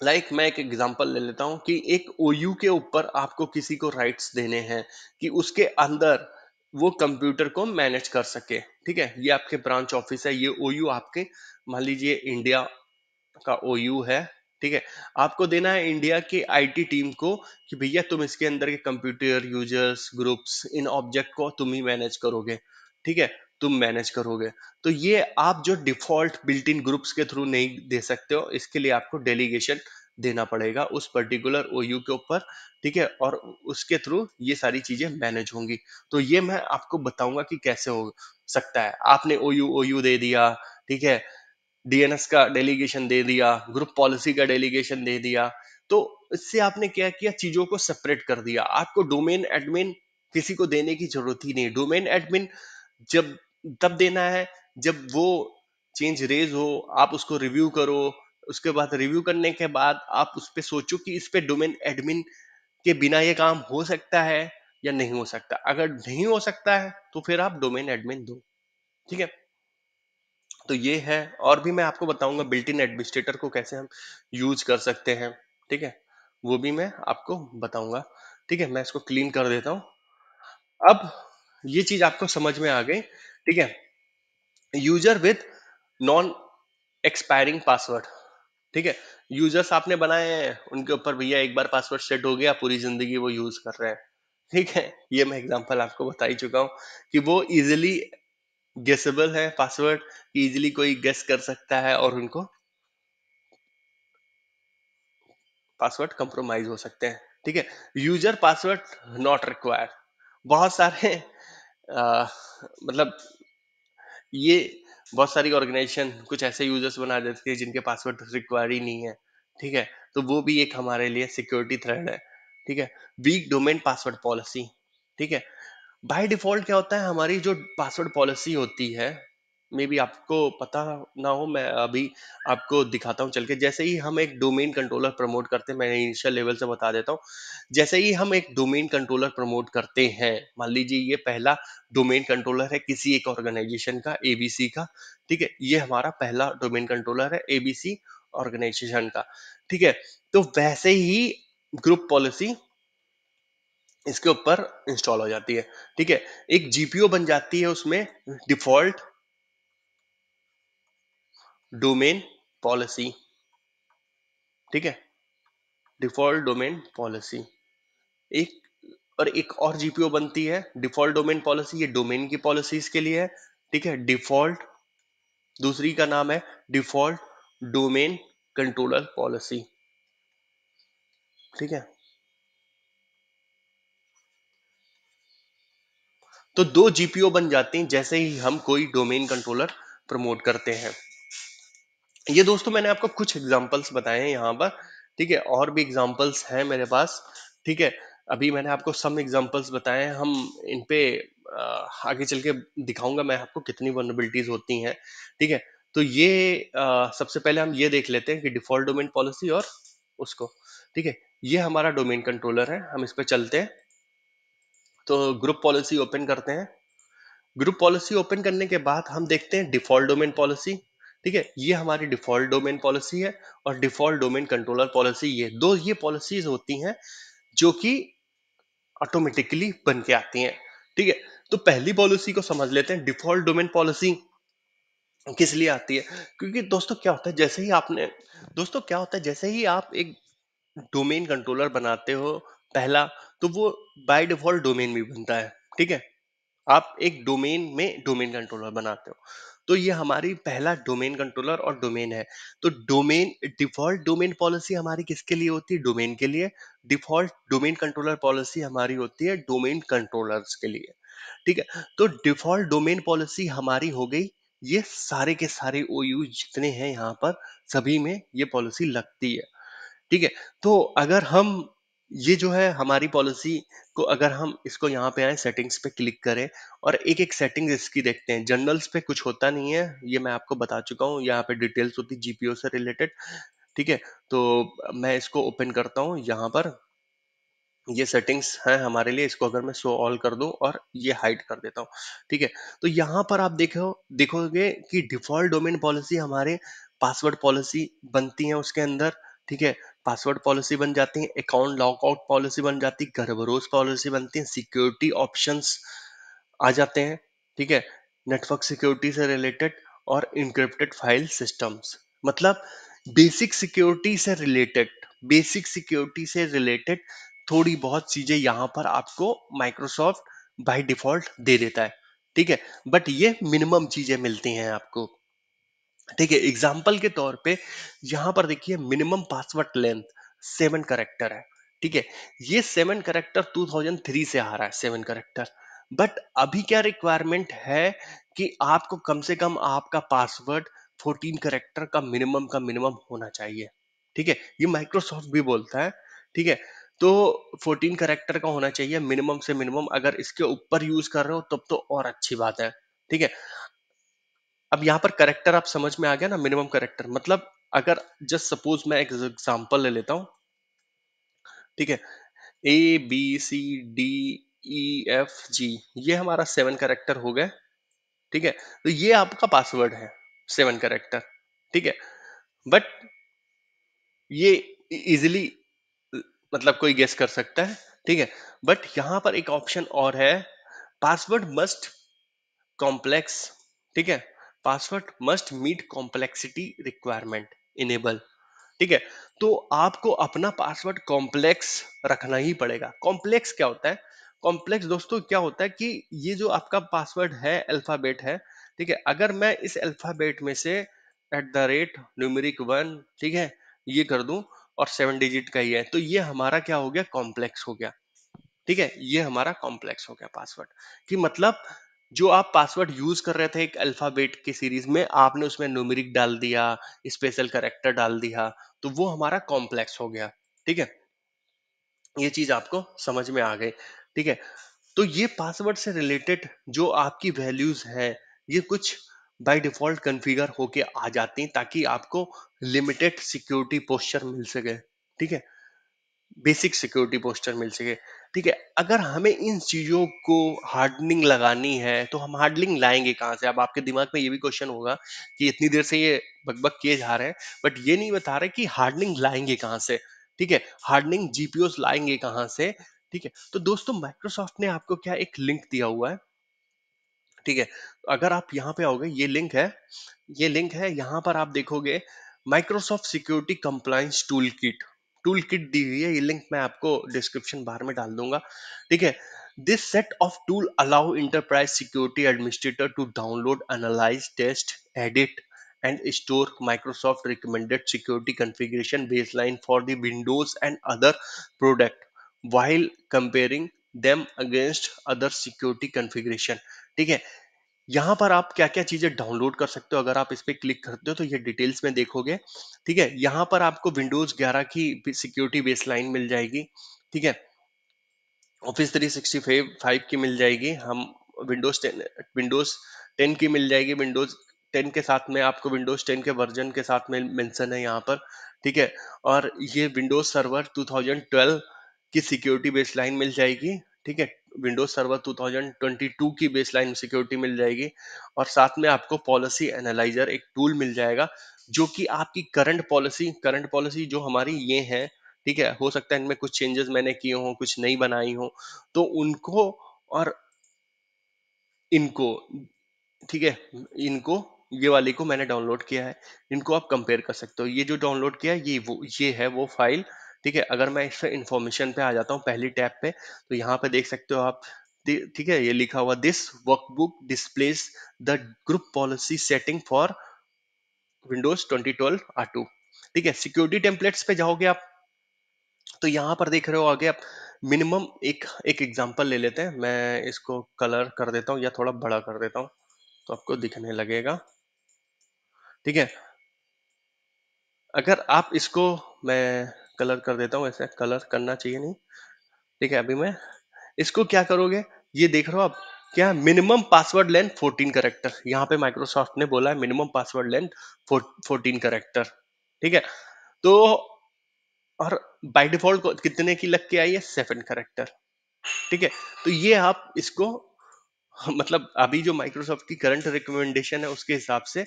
मैं एक एग्जांपल ले लेता हूं कि एक ओयू के ऊपर आपको किसी को राइट्स देने हैं कि उसके अंदर वो कंप्यूटर को मैनेज कर सके। ठीक है, ये आपके ब्रांच ऑफिस है, ये ओयू आपके, मान लीजिए इंडिया का ओयू है। ठीक है, आपको देना है इंडिया के आईटी टीम को कि भैया तुम इसके अंदर के computer users groups in object को तुम ही मैनेज करोगे। ठीक है, तुम मैनेज करोगे। तो ये आप जो डिफॉल्ट बिल्ट इन ग्रुप्स के थ्रू नहीं दे सकते हो, इसके लिए आपको डेलीगेशन देना पड़ेगा उस पर्टिकुलर ओयू के ऊपर। ठीक है, और उसके थ्रू ये सारी चीजें मैनेज होंगी। तो ये मैं आपको बताऊंगा कि कैसे हो सकता है। आपने ओयू ओयू दे दिया, ठीक है, डीएनएस का डेलीगेशन दे दिया, ग्रुप पॉलिसी का डेलीगेशन दे दिया, तो इससे आपने क्या किया, चीजों को सेपरेट कर दिया। आपको डोमेन एडमिन किसी को देने की जरूरत ही नहीं। डोमेन एडमिन जब तब देना है जब वो चेंज रेज हो, आप उसको रिव्यू करो। उसके बाद रिव्यू करने के बाद आप उस पर सोचो कि इस पे डोमेन एडमिन के बिना ये काम हो सकता है या नहीं हो सकता। अगर नहीं हो सकता है तो फिर आप डोमेन एडमिन दो। ठीक है, तो ये है। और भी मैं आपको बताऊंगा बिल्ट इन एडमिनिस्ट्रेटर को कैसे हम यूज कर सकते हैं। ठीक है, वो भी मैं आपको बताऊंगा। ठीक है, मैं इसको क्लीन कर देता हूँ। अब ये चीज आपको समझ में आ गई। ठीक है, user with non expiring password. ठीक है, यूजर्स आपने बनाए हैं, उनके ऊपर भैया एक बार पासवर्ड सेट हो गया, पूरी जिंदगी वो यूज कर रहे हैं। ठीक है, ये मैं एग्जांपल आपको बता ही चुका हूँ कि वो इजिली गेसेबल है पासवर्ड, इजिली कोई गेस कर सकता है और उनको पासवर्ड कंप्रोमाइज हो सकते हैं। ठीक है, यूजर पासवर्ड नॉट रिक्वायर्ड। बहुत सारे मतलब ये बहुत सारी ऑर्गेनाइजेशन कुछ ऐसे यूजर्स बना देती है जिनके पासवर्ड रिक्वायर ही नहीं है। ठीक है, तो वो भी एक हमारे लिए सिक्योरिटी थ्रेड है। ठीक है, वीक डोमेन पासवर्ड पॉलिसी। ठीक है, बाय डिफॉल्ट क्या होता है, हमारी जो पासवर्ड पॉलिसी होती है, मे बी आपको पता ना हो, मैं अभी आपको दिखाता हूँ चल के। जैसे ही हम एक डोमेन कंट्रोलर प्रमोट करते हैं, मैं इनिशियल लेवल से बता देता हूँ। जैसे ही हम एक डोमेन कंट्रोलर प्रमोट करते हैं, मान लीजिए ये पहला डोमेन कंट्रोलर है किसी एक ऑर्गेनाइजेशन का, एबीसी का। ठीक है, ये हमारा पहला डोमेन कंट्रोलर है एबीसी ऑर्गेनाइजेशन का। ठीक है, तो वैसे ही ग्रुप पॉलिसी इसके ऊपर इंस्टॉल हो जाती है। ठीक है, एक जीपीओ बन जाती है उसमें, डिफॉल्ट डोमेन पॉलिसी। ठीक है, डिफॉल्ट डोमेन पॉलिसी एक, और एक और जीपीओ बनती है डिफॉल्ट डोमेन पॉलिसी, ये डोमेन की पॉलिसीज के लिए है। ठीक है, डिफॉल्ट, दूसरी का नाम है डिफॉल्ट डोमेन कंट्रोलर पॉलिसी। ठीक है, तो दो जीपीओ बन जाती हैं जैसे ही हम कोई डोमेन कंट्रोलर प्रमोट करते हैं। ये दोस्तों मैंने आपको कुछ एग्जांपल्स बताए हैं यहाँ पर। ठीक है, और भी एग्जांपल्स हैं मेरे पास। ठीक है, अभी मैंने आपको सम एग्जांपल्स बताए हैं, हम इन पे आगे चल के दिखाऊंगा मैं आपको कितनी वनरेबिलिटीज होती हैं। ठीक है, तो ये सबसे पहले हम ये देख लेते हैं कि डिफॉल्ट डोमेन पॉलिसी और उसको। ठीक है, ये हमारा डोमेन कंट्रोलर है, हम इस पे चलते हैं। तो ग्रुप पॉलिसी ओपन करते हैं। ग्रुप पॉलिसी ओपन करने के बाद हम देखते हैं डिफॉल्ट डोमेन पॉलिसी। ठीक है, ये हमारी डिफॉल्ट डोमेन पॉलिसी है, और डिफॉल्ट डोमेन कंट्रोलर पॉलिसी, ये दो ये पॉलिसीज होती हैं जो कि ऑटोमेटिकली बन के आती हैं। ठीक है, तो पहली पॉलिसी को समझ लेते हैं, डिफॉल्ट डोमेन पॉलिसी किस लिए आती है। क्योंकि दोस्तों क्या होता है, जैसे ही आप एक डोमेन कंट्रोलर बनाते हो पहला, तो वो बाय डिफॉल्ट डोमेन भी बनता है। ठीक है, आप एक डोमेन में डोमेन कंट्रोलर बनाते हो, तो ये हमारी पहला डोमेन कंट्रोलर और डोमेन है। तो डोमेन डिफॉल्ट डोमेन पॉलिसी हमारी किसके लिए होती है, डोमेन के लिए। डिफॉल्ट डोमेन कंट्रोलर पॉलिसी हमारी होती है डोमेन कंट्रोलर्स के लिए। ठीक है, तो डिफॉल्ट डोमेन पॉलिसी हमारी हो गई, ये सारे के सारे ओयू जितने हैं यहाँ पर, सभी में ये पॉलिसी लगती है। ठीक है, तो अगर हम ये जो है हमारी पॉलिसी को, अगर हम इसको यहाँ पे आए सेटिंग्स पे क्लिक करें और एक एक सेटिंग इसकी देखते हैं। जनरल्स पे कुछ होता नहीं है, ये मैं आपको बता चुका हूँ। यहाँ पे डिटेल्स होती है जीपीओ से रिलेटेड, ठीक है। तो मैं इसको ओपन करता हूँ यहाँ पर। ये सेटिंग्स हैं हमारे लिए, इसको अगर मैं शो ऑल कर दूं और ये हाइड कर देता हूँ, ठीक है। तो यहाँ पर आप देखोगे कि डिफॉल्ट डोमेन पॉलिसी हमारे पासवर्ड पॉलिसी बनती है उसके अंदर, ठीक है। पासवर्ड पॉलिसी बन जाती है, अकाउंट लॉकआउट पॉलिसी बन जाती है, गर्भरोज पॉलिसी बनती है, सिक्योरिटी ऑप्शंस आ जाते हैं, ठीक है। नेटवर्क सिक्योरिटी से रिलेटेड और इनक्रिप्टेड फाइल सिस्टम्स, मतलब बेसिक सिक्योरिटी से रिलेटेड थोड़ी बहुत चीजें यहाँ पर आपको माइक्रोसॉफ्ट बाय डिफॉल्ट दे देता है, ठीक है। बट ये मिनिमम चीजें मिलती हैं आपको, ठीक है। एग्जाम्पल के तौर पे यहाँ पर देखिए मिनिमम पासवर्ड लेंथ 7 कैरेक्टर है, ठीक है। ये 7 कैरेक्टर 2003 से आ रहा है, 7 कैरेक्टर। बट अभी क्या रिक्वायरमेंट है कि आपको कम से कम आपका पासवर्ड 14 कैरेक्टर का मिनिमम होना चाहिए, ठीक है। ये माइक्रोसॉफ्ट भी बोलता है, ठीक है। तो 14 कैरेक्टर का होना चाहिए मिनिमम से मिनिमम। अगर इसके ऊपर यूज कर रहे हो तब तो और अच्छी बात है, ठीक है। अब यहाँ पर करेक्टर आप समझ में आ गया ना, मिनिमम करेक्टर मतलब, अगर जस्ट सपोज मैं एक एग्जांपल ले लेता हूँ, ठीक है। ABCDEFG, ये हमारा 7 कैरेक्टर हो गए, ठीक है। तो ये आपका पासवर्ड है, 7 कैरेक्टर, ठीक है। बट ये इजिली, मतलब कोई गेस कर सकता है, ठीक है। बट यहाँ पर एक ऑप्शन और है, पासवर्ड मस्ट कॉम्प्लेक्स, ठीक है। Password must meet complexity requirement enable, ठीक है। तो आपको अपना पासवर्ड कॉम्प्लेक्स रखना ही पड़ेगा। कॉम्प्लेक्स क्या होता है? कॉम्प्लेक्स दोस्तों क्या होता है कि ये जो आपका पासवर्ड है अल्फाबेट है, ठीक है। अगर मैं इस अल्फाबेट में से @न्यूमेरिक 1, ठीक है, ये कर दूं और 7 डिजिट का ही है, तो ये हमारा क्या हो गया? कॉम्प्लेक्स हो गया, ठीक है। ये हमारा कॉम्प्लेक्स हो गया पासवर्ड, कि मतलब जो आप पासवर्ड यूज कर रहे थे एक अल्फाबेट की सीरीज में, आपने उसमें न्यूमेरिक डाल दिया, स्पेशल कैरेक्टर डाल दिया, तो वो हमारा कॉम्प्लेक्स हो गया, ठीक है। ये चीज आपको समझ में आ गई, ठीक है। तो ये पासवर्ड से रिलेटेड जो आपकी वैल्यूज हैं, ये कुछ बाय डिफॉल्ट कॉन्फ़िगर होके आ जाती हैं, ताकि आपको लिमिटेड सिक्योरिटी पोस्चर मिल सके, ठीक है। बेसिक सिक्योरिटी पोस्टर मिल सके, ठीक है। अगर हमें इन चीजों को हार्डनिंग लगानी है तो हम हार्डनिंग लाएंगे कहाँ से? अब आपके दिमाग में ये भी क्वेश्चन होगा कि इतनी देर से ये बकबक किए जा रहे हैं, बट ये नहीं बता रहे कि हार्डनिंग लाएंगे कहाँ से, ठीक है। हार्डनिंग जीपीओस लाएंगे कहाँ से, ठीक है। तो दोस्तों माइक्रोसॉफ्ट ने आपको क्या एक लिंक दिया हुआ है, ठीक है। अगर आप यहाँ पे आओगे, ये लिंक है यहाँ पर आप देखोगे, Microsoft security compliance tool kit दी हुई है। ये लिंक मैं आपको डिस्क्रिप्शन बार में डाल दूंगा, ठीक है। This set of tool allow enterprise security administrator to download, analyse, test, edit and store Microsoft recommended security configuration baseline for the Windows and other product while comparing them against other security configuration, ठीक है। यहाँ पर आप क्या क्या चीजें download कर सकते हो, अगर आप इस पे क्लिक करते हो तो ये डिटेल्स में देखोगे, ठीक है। यहाँ पर आपको विंडोज 11 की सिक्योरिटी बेसलाइन मिल जाएगी, ठीक है। Office 365 की मिल जाएगी, हम विंडोज 10 की मिल जाएगी। विंडोज 10 के साथ में आपको विंडोज 10 के वर्जन के साथ में मेंशन है यहाँ पर, ठीक है। और ये विंडोज सर्वर 2012 की सिक्योरिटी बेसलाइन मिल जाएगी, ठीक है। विंडोज सर्वर 2022 की बेसलाइन सिक्योरिटी मिल जाएगी, और साथ में आपको पॉलिसी एनालाइजर एक टूल मिल जाएगा, जो कि आपकी करंट पॉलिसी जो हमारी ये है, ठीक है। हो सकता है इनमें कुछ चेंजेस मैंने किए हों, कुछ नई बनाई हो, तो उनको और इनको, ठीक है, इनको, ये वाली को मैंने डाउनलोड किया है, इनको आप कंपेयर कर सकते हो। ये जो डाउनलोड किया है ये है वो फाइल, ठीक है। अगर मैं इस इंफॉर्मेशन पे आ जाता हूँ पहली टैब पे, तो यहाँ पे देख सकते हो आप, ठीक है, ये लिखा हुआ this workbook displace the group policy setting for Windows 2012 R2, ठीक है। सिक्योरिटी टेम्पलेट्स पे जाओगे आप, तो यहाँ पर देख रहे हो आगे आप मिनिमम एक एक एग्जांपल ले लेते हैं। मैं इसको कलर कर देता हूँ या थोड़ा बड़ा कर देता हूँ, तो आपको दिखने लगेगा, ठीक है। अगर आप इसको, मैं कलर कर देता हूँ, ऐसे कलर करना चाहिए नहीं। ठीक है, अभी मैं इसको क्या करोगे, ये देख रहे हो आप, क्या मिनिमम पासवर्ड लेंथ 14 करेक्टर, यहाँ पे माइक्रोसॉफ्ट ने बोला है मिनिमम पासवर्ड लेंथ 14 करेक्टर। ठीक है, तो और बाय डिफॉल्ट कितने की लग के आई है, 7 करेक्टर। ठीक है, तो ये आप इसको मतलब अभी जो माइक्रोसॉफ्ट की करंट रिकमेंडेशन है उसके हिसाब से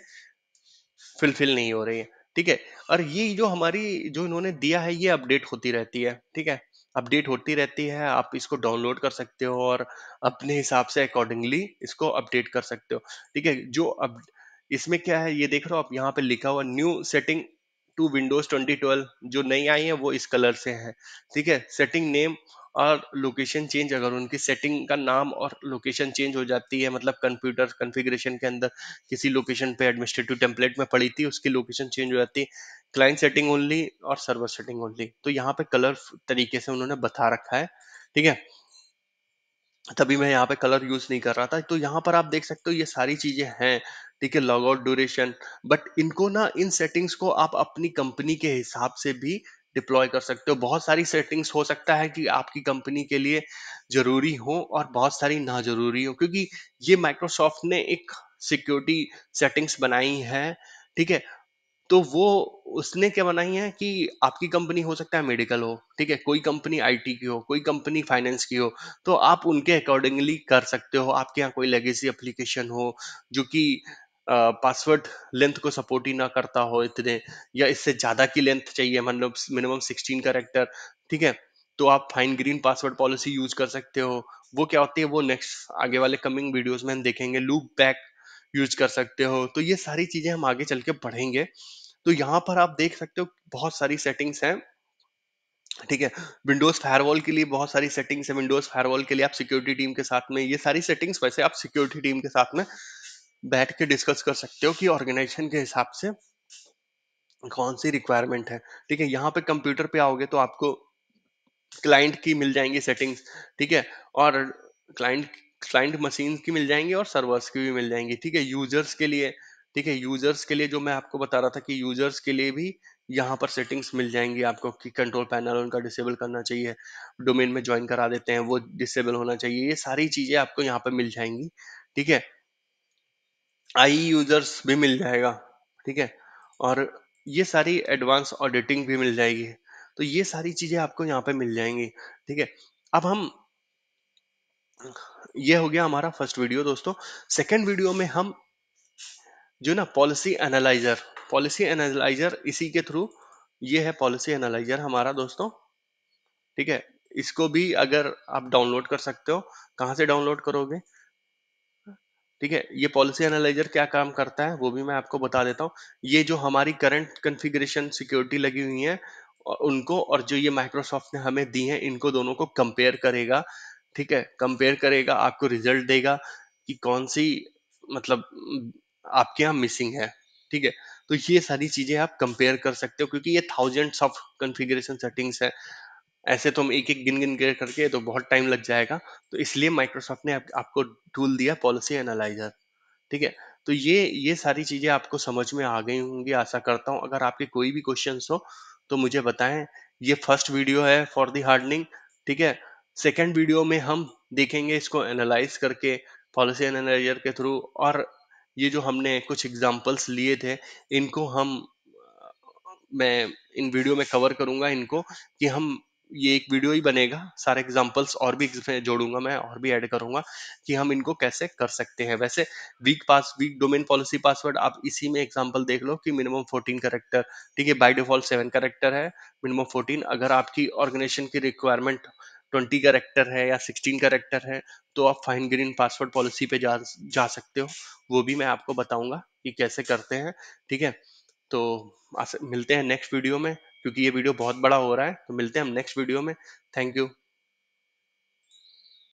फुलफिल नहीं हो रही है। ठीक है, और ये जो हमारी जो इन्होंने दिया है ये अपडेट होती रहती है। ठीक है, अपडेट होती रहती है, आप इसको डाउनलोड कर सकते हो और अपने हिसाब से अकॉर्डिंगली इसको अपडेट कर सकते हो। ठीक है, जो अब इसमें क्या है ये देख रहे हो आप, यहाँ पे लिखा हुआ न्यू सेटिंग टू विंडोज 2012, जो नई आई है वो इस कलर से है। ठीक है, सेटिंग नेम और लोकेशन चेंज, अगर उनकी सेटिंग का नाम और लोकेशन चेंज हो जाती है, मतलब कंप्यूटर कॉन्फ़िगरेशन के अंदर किसी लोकेशन पे एडमिनिस्ट्रेटिव टेम्पलेट में पड़ी थी, उसकी लोकेशन चेंज हो जाती है, क्लाइंट सेटिंग ओनली और सर्वर सेटिंग ओनली, तो यहाँ पे कलर तरीके से उन्होंने बता रखा है। ठीक है, तभी मैं यहाँ पे कलर यूज नहीं कर रहा था। तो यहाँ पर आप देख सकते हो ये सारी चीजें हैं। ठीक है, लॉग आउट ड्यूरेशन, बट इनको ना इन सेटिंग्स को आप अपनी कंपनी के हिसाब से भी डिप्लॉय कर सकते हो। बहुत सारी सेटिंग्स हो सकता है कि आपकी कंपनी के लिए जरूरी हो और बहुत सारी ना जरूरी हो, क्योंकि ये माइक्रोसॉफ्ट ने एक सिक्योरिटी सेटिंग्स बनाई है। ठीक है, तो वो उसने क्या बनाई है कि आपकी कंपनी हो सकता है मेडिकल हो, ठीक है, कोई कंपनी आईटी की हो, कोई कंपनी फाइनेंस की हो, तो आप उनके अकॉर्डिंगली कर सकते हो। आपके यहाँ कोई लेगेसी एप्लीकेशन हो जो कि पासवर्ड लेंथ को सपोर्ट ही ना करता हो इतने, या इससे ज्यादा की लेंथ चाहिए, मतलब मिनिमम 16 कैरेक्टर। ठीक है, तो आप fine green password policy use कर सकते हो। वो क्या होती है वो नेक्स्ट आगे वाले कमिंग वीडियोस में हम देखेंगे। लूप बैक यूज कर सकते हो, तो ये सारी चीजें हम आगे चल के पढ़ेंगे। तो यहाँ पर आप देख सकते हो बहुत सारी सेटिंग्स हैं। ठीक है, विंडोज फायरवॉल के लिए बहुत सारी सेटिंग्स है। विंडोज फायरवॉल के लिए आप सिक्योरिटी टीम के साथ में ये सारी सेटिंग्स वैसे आप सिक्योरिटी टीम के साथ में बैठ के डिस्कस कर सकते हो कि ऑर्गेनाइजेशन के हिसाब से कौन सी रिक्वायरमेंट है। ठीक है, यहाँ पे कंप्यूटर पे आओगे तो आपको क्लाइंट की मिल जाएंगी सेटिंग्स। ठीक है, और क्लाइंट क्लाइंट मशीन की मिल जाएंगी और सर्वर्स की भी मिल जाएंगी। ठीक है, यूजर्स के लिए, ठीक है, यूजर्स के लिए जो मैं आपको बता रहा था कि यूजर्स के लिए भी यहाँ पर सेटिंग्स मिल जाएंगी आपको कि कंट्रोल पैनल उनका डिसेबल करना चाहिए, डोमेन में ज्वाइन करा देते हैं वो डिसेबल होना चाहिए, ये सारी चीजें आपको यहाँ पर मिल जाएंगी। ठीक है, आई यूजर्स भी मिल जाएगा। ठीक है, और ये सारी एडवांस ऑडिटिंग भी मिल जाएगी। तो ये सारी चीजें आपको यहाँ पे मिल जाएंगी। ठीक है, अब हम, ये हो गया हमारा फर्स्ट वीडियो दोस्तों। सेकंड वीडियो में हम जो ना पॉलिसी एनालाइजर इसी के थ्रू, ये है पॉलिसी एनालाइजर हमारा दोस्तों। ठीक है, इसको भी अगर आप डाउनलोड कर सकते हो, कहाँ से डाउनलोड करोगे, ठीक है, ये पॉलिसी एनालाइजर क्या काम करता है वो भी मैं आपको बता देता हूँ। ये जो हमारी करंट कॉन्फ़िगरेशन सिक्योरिटी लगी हुई है उनको, और जो ये माइक्रोसॉफ्ट ने हमें दी है, इनको दोनों को कंपेयर करेगा। ठीक है, कंपेयर करेगा, आपको रिजल्ट देगा कि कौन सी, मतलब आपके यहाँ मिसिंग है। ठीक है, तो ये सारी चीजें आप कंपेयर कर सकते हो, क्योंकि ये थाउजेंड्स ऑफ कॉन्फ़िगरेशन सेटिंग्स है। ऐसे तो हम एक एक गिन गिन के करके तो बहुत टाइम लग जाएगा। तो इसलिए माइक्रोसॉफ्ट ने आपको टूल दिया पॉलिसी एनालाइजर। ठीक है, तो ये सारी चीजें आपको समझ में आ गई होंगी आशा करता हूँ। अगर आपके कोई भी क्वेश्चंस हो तो मुझे बताएं। ये फर्स्ट वीडियो है फॉर द हार्डनिंग। ठीक है, सेकंड वीडियो में हम देखेंगे इसको एनालाइज करके पॉलिसी एनालाइजर के थ्रू, और ये जो हमने कुछ एग्जांपल्स लिए थे इनको हम, मैं इन वीडियो में कवर करूंगा इनको, कि हम, ये एक वीडियो ही बनेगा, सारे एग्जांपल्स और भी इसमें जोड़ूंगा मैं और भी ऐड करूंगा कि हम इनको कैसे कर सकते हैं। वैसे वीक डोमेन पॉलिसी पासवर्ड आप इसी में एग्जांपल देख लो कि मिनिमम 14 कैरेक्टर। ठीक है, बाय डिफॉल्ट 7 कैरेक्टर है, मिनिमम 14। अगर आपकी ऑर्गेनाइजेशन की रिक्वायरमेंट 20 कैरेक्टर है या 16 कैरेक्टर है तो आप फाइन ग्रीन पासवर्ड पॉलिसी पे जा सकते हो। वो भी मैं आपको बताऊंगा कि कैसे करते हैं। ठीक है, तो मिलते हैं नेक्स्ट वीडियो में, क्योंकि ये वीडियो बहुत बड़ा हो रहा है, तो मिलते हैं हम नेक्स्ट वीडियो में। Thank you.